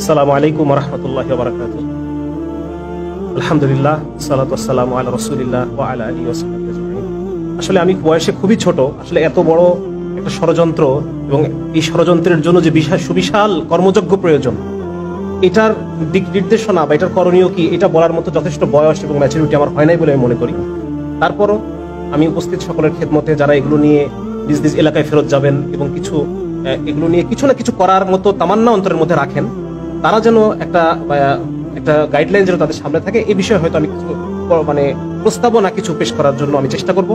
আসসালামু আলাইকুম ওয়া রাহমাতুল্লাহি ওয়া বারাকাতুহু। আলহামদুলিল্লাহ, সালাতু ওয়াসসালামু আলা রাসূলিল্লাহ ওয়া আলা আলিহি ওয়া সাহবিহি আজমাইন। আসলে আমি বয়সে খুবই ছোট, আসলে এত বড় একটা ষড়যন্ত্র এবং এই ষড়যন্ত্রের জন্য যে সুবিশাল কর্মযজ্ঞ প্রয়োজন, এটার দিক নির্দেশনা বা এটার করণীয় কি, এটা বলার মতো যথেষ্ট বয়স এবং ম্যাচুরিটি আমার হয় নাই বলে আমি মনে করি। তারপরও আমি উপস্থিত সকলের খেদমতে যারা এগুলো নিয়ে নিজ নিজ এলাকায় ফেরত যাবেন এবং এগুলো নিয়ে কিছু না কিছু করার মতো তামান্না অন্তরের মধ্যে রাখেন, তারা যেন একটা গাইডলাইন যেন তাদের সামনে থাকে, এই বিষয়ে হয়তো আমি কিছু প্রস্তাবনা কিছু পেশ করার জন্য আমি চেষ্টা করব।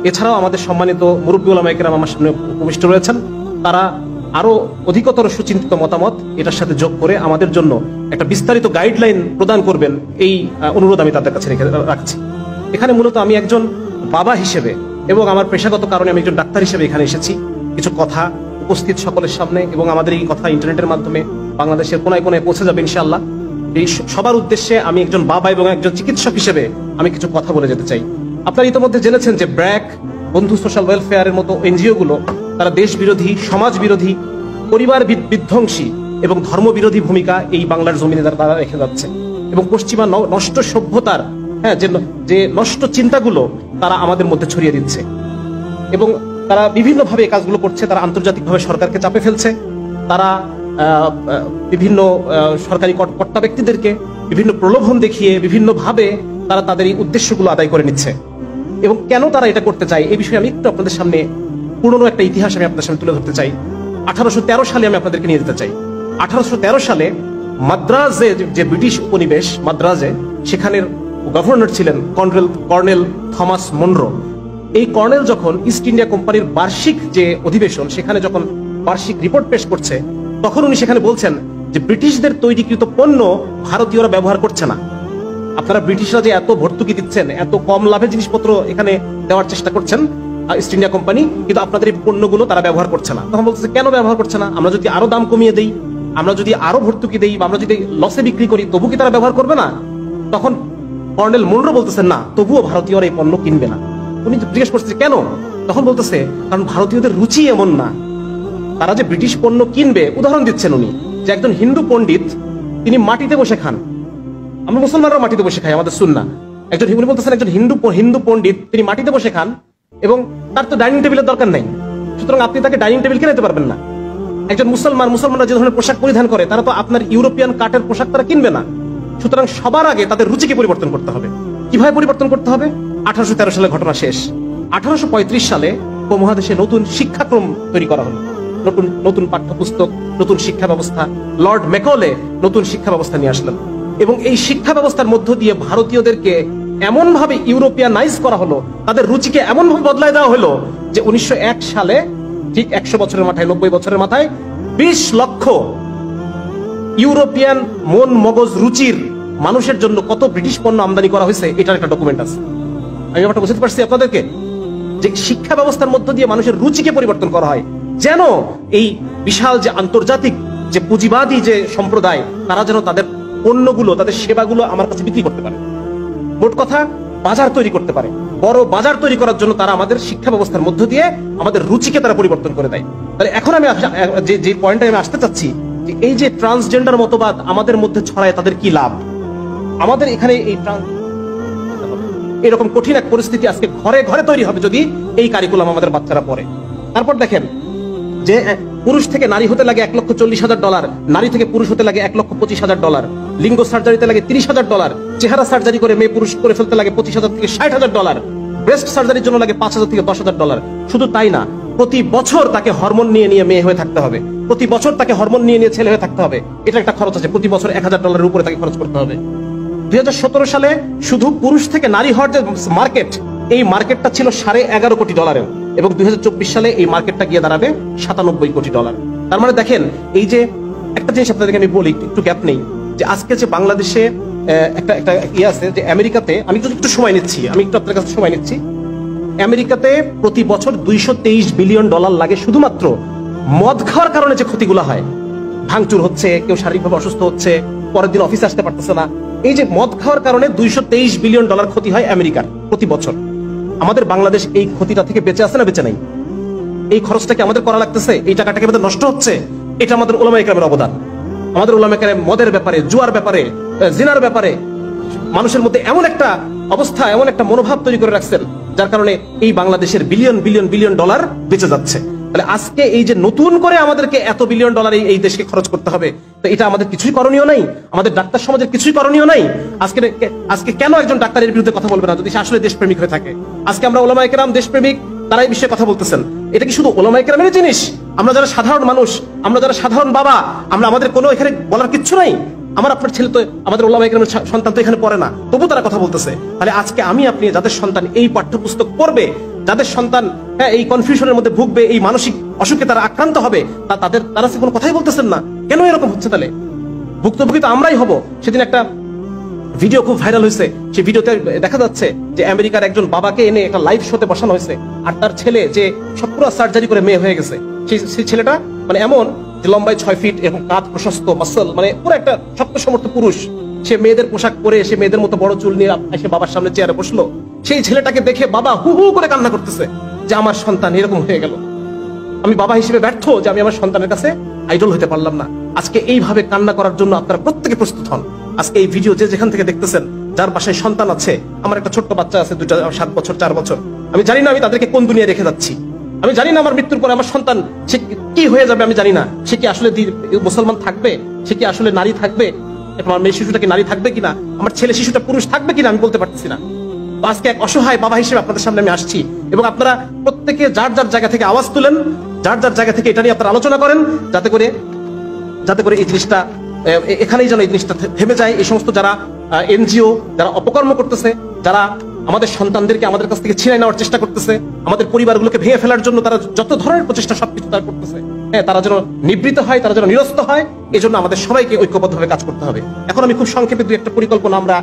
এছাড়াও আমাদের সম্মানিত মুরব্বী উলামায়ে কেরাম আমার সামনে উপবিষ্ট রয়েছেন, তারা আরো অধিকতর সুচিন্তিত মতামত এটার সাথে যোগ করে আমাদের জন্য একটা বিস্তারিত গাইডলাইন প্রদান করবেন, এই অনুরোধ আমি তাদের কাছে রাখছি। এখানে মূলত আমি একজন বাবা হিসেবে এবং আমার পেশাগত কারণে আমি একজন ডাক্তার হিসেবে এখানে এসেছি কিছু কথা উপস্থিত সকলের সামনে, এবং আমাদের এই কথা ইন্টারনেটের মাধ্যমে বাংলাদেশের কোনায় কোনায় পৌঁছে যাবে ইনশাআল্লাহ। এই সবার উদ্দেশ্যে আমি একজন বাবা এবং একজন চিকিৎসক হিসেবে আমি কিছু কথা বলে যেতে চাই। আপনারা ইতিমধ্যে জেনেছেন যে ব্র্যাক, বন্ধু সোশ্যাল ওয়েলফেয়ারের মতো এনজিও গুলো তারা দেশ বিরোধী, সমাজ বিরোধী, পরিবার বিধ্বংসী এবং ধর্মবিরোধী ভূমিকা এই বাংলার জমিনে তারা রেখে যাচ্ছে, এবং পশ্চিমা নষ্ট সভ্যতার যে নষ্ট চিন্তাগুলো তারা আমাদের মধ্যে ছড়িয়ে দিচ্ছে, এবং তারা বিভিন্নভাবে এই কাজগুলো করছে। তারা আন্তর্জাতিকভাবে সরকারকে চাপে ফেলছে, তারা বিভিন্ন সরকারি কর্তা ব্যক্তিদেরকে বিভিন্ন প্রলোভন দেখিয়ে বিভিন্নভাবে তারা তাদের এই উদ্দেশ্যগুলো আদায় করে নিচ্ছে। এবং কেন তারা এটা করতে চায় এই বিষয়ে আমি একটু আপনাদের সামনে পুরনো একটা ইতিহাস আমি আপনাদের সামনে তুলে ধরতে চাই। 1813 সালে আমি আপনাদেরকে নিয়ে যেতে চাই। 1813 সালে মাদ্রাজে, যে ব্রিটিশ উপনিবেশ মাদ্রাজে, সেখানের গভর্নর ছিলেন কর্নেল থমাস মনরো। এই কর্নেল যখন ইস্ট ইন্ডিয়া কোম্পানির বার্ষিক যে অধিবেশন, সেখানে যখন বার্ষিক রিপোর্ট পেশ করছে, তখন উনি সেখানে বলছেন যে ব্রিটিশদের তৈরিকৃত পণ্য ভারতীয়রা ব্যবহার করছে না। আপনারা ব্রিটিশরা যে এত ভর্তুকি দিচ্ছেন, এত কম লাভে জিনিসপত্র এখানে দেওয়ার চেষ্টা করছেন ইস্ট ইন্ডিয়া কোম্পানি, কিন্তু আপনাদের এই পণ্যগুলো তারা ব্যবহার করছে না। তখন বলতেছে কেন ব্যবহার করছে না? আমরা যদি আরো দাম কমিয়ে দেই, আমরা যদি আরো ভর্তুকি দেই, বা আমরা যদি লসে বিক্রি করি, তবু কি তারা ব্যবহার করবে না? তখন কর্নেল মনরো বলতেছেন না, তবুও ভারতীয়রা এই পণ্য কিনবে না। উনি জিজ্ঞেস করছে কেন? তখন বলতেছে কারণ ভারতীয়দের রুচি এমন না, তারা যে ব্রিটিশ পণ্য কিনবে। উদাহরণ দিচ্ছেন উনি যে একজন হিন্দু পণ্ডিত, তিনি মাটিতে বসে খান, আমরা মুসলমানরাও মাটিতে বসে খাই, আমাদের সুন্নাহ। উনি বলতেছেন একজন হিন্দু পণ্ডিত, তিনি মাটিতে বসে খান এবং তার তো ডাইনিং টেবিলের দরকার নাই, সুতরাং আপনি তাকে ডাইনিং টেবিল কিনে দিতে পারবেন না। একজন মুসলমানরা যে ধরনের পোশাক পরিধান করে, তারা তো আপনার ইউরোপিয়ান কাটের পোশাক তারা কিনবে না। সুতরাং সবার আগে তাদের রুচিকে পরিবর্তন করতে হবে। কিভাবে পরিবর্তন করতে হবে? 1813 সালে ঘটনা শেষ। 1835 সালে উপমহাদেশে নতুন শিক্ষাক্রম তৈরি করা হলো, নতুন পাঠ্যপুস্তক, নতুন শিক্ষা ব্যবস্থা। লর্ড ম্যাকলে নতুন শিক্ষা ব্যবস্থা নিয়ে আসলেন, এবং এই শিক্ষা ব্যবস্থার মধ্য দিয়ে ভারতীয়দেরকে এমন ভাবে ইউরোপিয়ানাইজ করা হলো, তাদের রুচিকে এমন ভাবে বদলায় দেওয়া হলো যে 1901 সালে, ঠিক 100 বছরের মাথায়, 90 বছরের মাথায় 20 লক্ষ ইউরোপিয়ান মন মগজ রুচির মানুষের জন্য কত ব্রিটিশ পণ্য আমদানি করা হয়েছে, এটার একটা ডকুমেন্ট আছে। আমি ব্যাপারটা বুঝতে পারছি আপনাদেরকে, যে শিক্ষা ব্যবস্থার মধ্য দিয়ে মানুষের রুচিকে পরিবর্তন করা হয়, যেন এই বিশাল যে আন্তর্জাতিক যে পুঁজিবাদী যে সম্প্রদায়, তারা যেন তাদের পণ্যগুলো, তাদের সেবাগুলো আমার কাছে বিক্রি করতে পারে। মোট কথা, বাজার তৈরি করতে পারে। বড় বাজার তৈরি করার জন্য তারা আমাদের শিক্ষা ব্যবস্থার মধ্য দিয়ে আমাদের রুচিকে তারা পরিবর্তন করে দেয়। তাহলে এখন আমি যে পয়েন্টে আমি আসতে চাচ্ছি, যে এই যে ট্রান্সজেন্ডার মতবাদ আমাদের মধ্যে ছড়ায়, তাদের কি লাভ? আমাদের এখানে এরকম কঠিন এক পরিস্থিতি আজকে ঘরে ঘরে তৈরি হবে যদি এই কারিকুলাম আমাদের বাচ্চারা পড়ে। তারপর দেখেন যে পুরুষ থেকে নারী হতে লাগে $1,40,000, নারী থেকে পুরুষ হতে লাগে $1,25,000, লিঙ্গ সার্জারিতে লাগে $30,000, চেহারা সার্জারি করে মেয়ে পুরুষ করে ফেলতে লাগে $25,000 থেকে $60,000, ব্রেস্ট সার্জারির জন্য লাগে $5,000 থেকে $10,000। শুধু তাই না, প্রতি বছর তাকে হরমোন নিয়ে মেয়ে হয়ে থাকতে হবে, প্রতি বছর তাকে হরমোন নিয়ে ছেলে হয়ে থাকতে হবে। এটা একটা খরচ আছে, প্রতি বছর $1,000 উপরে তাকে খরচ করতে হবে। 2017 সালে শুধু পুরুষ থেকে নারী হওয়ার যে মার্কেট, এই মার্কেটটা ছিল $11.5 কোটি, এবং 2024 সালে এই মার্কেটটা গিয়ে দাঁড়াবে $97 কোটি। তার মানে দেখেন, এই যে একটা জিনিস আপনাদেরকে আমি বলি, একটু গ্যাপ নেই, যে আজকে যে বাংলাদেশে একটা ইয়ে আছে, যে আমেরিকাতে, আমি একটু সময় নিচ্ছি, আপনাদের কাছে সময় নিচ্ছি, আমেরিকাতে প্রতি বছর $223 বিলিয়ন লাগে শুধুমাত্র মদ খাওয়ার কারণে যে ক্ষতিগুলো হয়, ভাঙচুর হচ্ছে, কেউ শারীরিকভাবে অসুস্থ হচ্ছে, পরের দিন অফিসে আসতে পারতেছে না, এই যে মদ খাওয়ার কারণে $223 বিলিয়ন ক্ষতি হয় আমেরিকার প্রতি বছর। আমাদের বাংলাদেশ এই ক্ষতিটা থেকে বেঁচে আছে না বেঁচে নাই? এই খরচটাকে আমাদের করা লাগতেছে, এই টাকাটাকে আমাদের নষ্ট হচ্ছে, এটা আমাদের উলামায়ে কেরামের অবদান। আমাদের উলামা কেরাম মদের ব্যাপারে, জুয়ার ব্যাপারে, জিনার ব্যাপারে মানুষের মধ্যে এমন একটা অবস্থা, এমন একটা মনোভাব তৈরি করে রাখছেন, যার কারণে এই বাংলাদেশের বিলিয়ন বিলিয়ন বিলিয়ন ডলার বেঁচে যাচ্ছে। তাহলে আজকে এই যে নতুন করে আমাদেরকে এত বিলিয়ন ডলার এই দেশকে খরচ করতে হবে, তো এটা আমাদের কিছুই করণীয় নাই, আমাদের ডাক্তার সমাজের কিছুই করণীয় নাই। আজকে কেন একজন ডাক্তারের বিরুদ্ধে কথা বলবে না যদি সে আসলে দেশপ্রেমিক হয়ে থাকে? আজকে আমরা উলামায়ে কেরাম দেশপ্রেমিক, তারা এই বিষয়ে কথা বলতেছেন। এটা কি শুধু উলামায়ে কেরামের জিনিস? আমরা যারা সাধারণ মানুষ, আমরা যারা সাধারণ বাবা, আমাদের কোনো এখানে বলার কিচ্ছু নাই? আমার আপনার ছেলে তো, আমাদের উলামায়ে কেরামের সন্তান তো এখানে পড়ে না, তবু তারা কথা বলতেছে। তাহলে আজকে আমি আপনি যাদের সন্তান এই পাঠ্যপুস্তক পড়বে, যাদের সন্তান এই কনফিউশনের মধ্যে ভুগবে, এই মানসিক অসুখে তারা আক্রান্ত হবে, তারা কোনো কথাই বলতেছেন না। কেন এরকম হচ্ছে? তাহলে ভুক্তভোগী তো আমরাই হব। সেদিন একটা ভিডিও খুব ভাইরাল হয়েছে, সেই ভিডিওতে দেখা যাচ্ছে যে আমেরিকার একজন বাবাকে এনে একটা লাইভ শোতে বসানো হয়েছে, আর তার ছেলে যে সব পুরো সার্জারি করে মেয়ে হয়ে গেছে, সেই ছেলেটা মানে এমন যে লম্বায় 6 ফিট, এরকম কাঁধ প্রশস্ত, মাসল, মানে পুরো একটা শক্ত সমর্থ পুরুষ। সে মেয়েদের পোশাক পরে, সে মেয়েদের মতো বড় চুল নিয়ে এসে বাবার সামনে চেয়ারে বসলো। সেই ছেলেটাকে দেখে বাবা হু হু করে কান্না করতেছে যে আমার সন্তান এরকম হয়ে গেল, আমি বাবা হিসেবে ব্যর্থ যে আমি আমার সন্তানের কাছে আইডল হতে পারলাম না। আজকে এইভাবে কান্না করার জন্য আপনারা প্রত্যেকে প্রস্তুত হন। আজকে এই ভিডিও যে যেখান থেকে দেখতেছেন, যার বাসায় সন্তান আছে, আমার একটা ছোট্ট বাচ্চা আছে, 7 বছর 4 বছর, আমি জানি না আমি তাদেরকে কোন দুনিয়ায় রেখে যাচ্ছি। আমি জানি না আমার মৃত্যুর পরে আমার সন্তান সে কি হয়ে যাবে, আমি জানি না। সে কি আসলে মুসলমান থাকবে, সে কি আসলে নারী থাকবে, আমার মেয়ে শিশুটা কি নারী থাকবে কিনা, আমার ছেলে শিশুটা পুরুষ থাকবে কিনা, আমি বলতে পারতেছি না। আজকে এক অসহায় বাবা হিসেবে আপনাদের সামনে আমি আসছি, এবং আপনারা প্রত্যেকে যার যার জায়গা থেকে আওয়াজ তুলেন, যার যার জায়গা থেকে এটা নিয়ে আপনারা আলোচনা করেন, যাতে করে এই জিনিসটা এখানেই যেন এই জিনিসটা থেমে যায়। এই সমস্ত যারা এনজিও, যারা অপকর্ম করতেছে, যারা আমাদের সন্তানদেরকে আমাদের কাছ থেকে ছিনিয়ে নেওয়ার চেষ্টা করতেছে, আমাদের পরিবারগুলোকে ভেঙে ফেলার জন্য তারা যত ধরনের প্রচেষ্টা সবকিছু তারা করতেছে, তারা যেন নিবৃত্ত হয়, তারা যেন নিরস্ত হয়, এই জন্য আমাদের সবাইকে ঐক্যবদ্ধভাবে কাজ করতে হবে। এখন আমি খুব সংক্ষেপে 2-1টা পরিকল্পনা আমরা